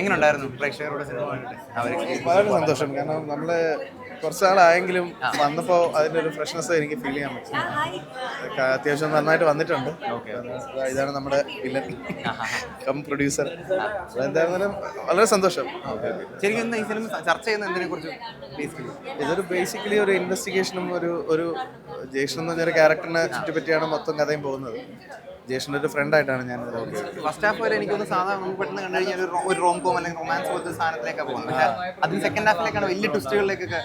എങ്ങനെയുണ്ടായിരുന്നു പ്രേക്ഷകരോട് സിനിമ കണ്ടിട്ട്? വളരെ സന്തോഷം. കാരണം നമ്മള് കുറച്ചാളായെങ്കിലും വന്നപ്പോൾ അതിൻ്റെ ഒരു ഫ്രഷ്നെസ് എനിക്ക് ഫീൽ ചെയ്യാൻ പറ്റും. അത്യാവശ്യം നന്നായിട്ട് വന്നിട്ടുണ്ട്. ഇതാണ് നമ്മുടെ വില്ലൻ കം പ്രൊഡ്യൂസർ. എന്തായിരുന്നാലും വളരെ സന്തോഷം. ശരിക്കും ഈ സിനിമ ചർച്ച ചെയ്യുന്ന എന്തിനെ കുറിച്ച്? ഇതൊരു ബേസിക്കലി ഒരു ഇൻവെസ്റ്റിഗേഷനും ഒരു ജേഷൻ എന്ന് പറഞ്ഞൊരു ക്യാരക്ടറിനെ ചുറ്റിപ്പറ്റിയാണ് മൊത്തം കഥയും പോകുന്നത്. ജേഷൻ്റെ ഒരു ഫ്രണ്ടായിട്ടാണ് ഞാൻ. ഫസ്റ്റ് ഹാഫ് വരെ എനിക്കൊന്ന് സാധാരണ നമുക്ക് പെട്ടെന്ന് കണ്ടു കഴിഞ്ഞാൽ ഒരു റോം കോം അല്ലെങ്കിൽ റൊമാൻസ് പോലത്തെ സാധനത്തിലേക്കാണ് പോകുന്നത്. പക്ഷേ അതിന് സെക്കൻഡ് ഹാഫിലേക്കാണ് വലിയ ട്വിസ്റ്റുകളിലേക്കൊക്കെ.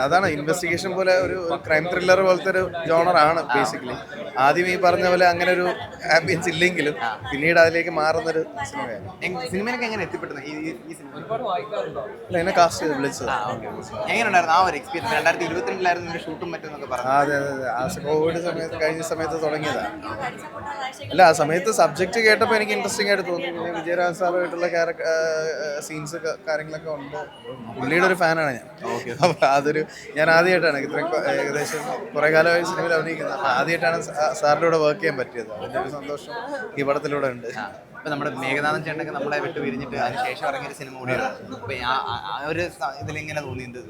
അതാണ് ഇൻവെസ്റ്റിഗേഷൻ പോലെ ഒരു ക്രൈം ത്രില്ലർ പോലത്തെ ഒരു ജോണറാണ് ബേസിക്കലി. ആദ്യം ഈ പറഞ്ഞ പോലെ അങ്ങനെ ഒരു ആംബിയൻസ് ഇല്ലെങ്കിലും പിന്നീട് അതിലേക്ക് മാറുന്നൊരു സിനിമയാണ്. സിനിമയിലൊക്കെ എങ്ങനെ എത്തിപ്പെട്ടത് ഈ സിനിമ? എന്നെ കാസ്റ്റ് ചെയ്ത് വിളിച്ചത്. എങ്ങനെയുണ്ടായിരുന്നു ആ ഒരു എക്സ്പീരിയൻസ്? 2022 ഷൂട്ടും മറ്റൊന്നൊക്കെ പറഞ്ഞു. അതെ. ആ കോവിഡ് കഴിഞ്ഞ സമയത്ത് തുടങ്ങിയതാണ്. അല്ല, ആ സമയത്ത് സബ്ജക്റ്റ് കേട്ടപ്പോൾ എനിക്ക് ഇൻട്രസ്റ്റിംഗ് ആയിട്ട് തോന്നി. പിന്നെ വിജയരാജ് സാറുമായിട്ടുള്ള സീൻസ് കാര്യങ്ങളൊക്കെ ഉണ്ട്. പുള്ളിയുടെ ഒരു ഫാനാണ് ഞാൻ. അപ്പോൾ ഞാൻ ആദ്യമായിട്ടാണ് ഇത്രയും ഏകദേശം കുറേ കാലമായി സിനിമയിൽ അഭിനയിക്കുന്നത്. അപ്പോൾ ആദ്യമായിട്ടാണ് സാറിൻ്റെ കൂടെ വർക്ക് ചെയ്യാൻ പറ്റിയത്. അതിൻ്റെ ഒരു സന്തോഷം ഈ പടത്തിലൂടെ ഉണ്ട്. ഇപ്പം നമ്മുടെ മേഘനാഥൻ ചേട്ടനൊക്കെ നമ്മളെ വിട്ട് പിരിഞ്ഞിട്ട് അതിന് ശേഷം ഇറങ്ങിയൊരു സിനിമ കൂടിയാണ്. അപ്പം ആ ഒരു ഇതിലെങ്ങനെ തോന്നിയത്?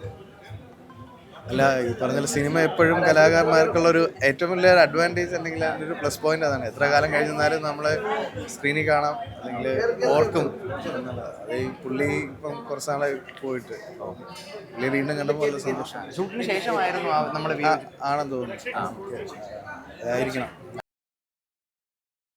അല്ല, ഈ പറഞ്ഞ സിനിമ എപ്പോഴും കലാകാരന്മാർക്കുള്ളൊരു ഏറ്റവും വലിയ അഡ്വാൻറ്റേജ് അല്ലെങ്കിൽ അതിൻ്റെ ഒരു പ്ലസ് പോയിന്റ് അതാണ്. എത്ര കാലം കഴിഞ്ഞാലും നമ്മൾ സ്ക്രീനിൽ കാണാം അല്ലെങ്കിൽ ഓർക്കും എന്നുള്ളത്. അത് ഈ പുള്ളി ഇപ്പം കുറച്ച് നാളെ പോയിട്ട് പുള്ളി വീണ്ടും കണ്ടപ്പോൾ വളരെ സന്തോഷം. ഷൂട്ടിന് ശേഷമായിരുന്നു നമ്മൾ ആണെന്ന് തോന്നുന്നു. ആയിരിക്കണം.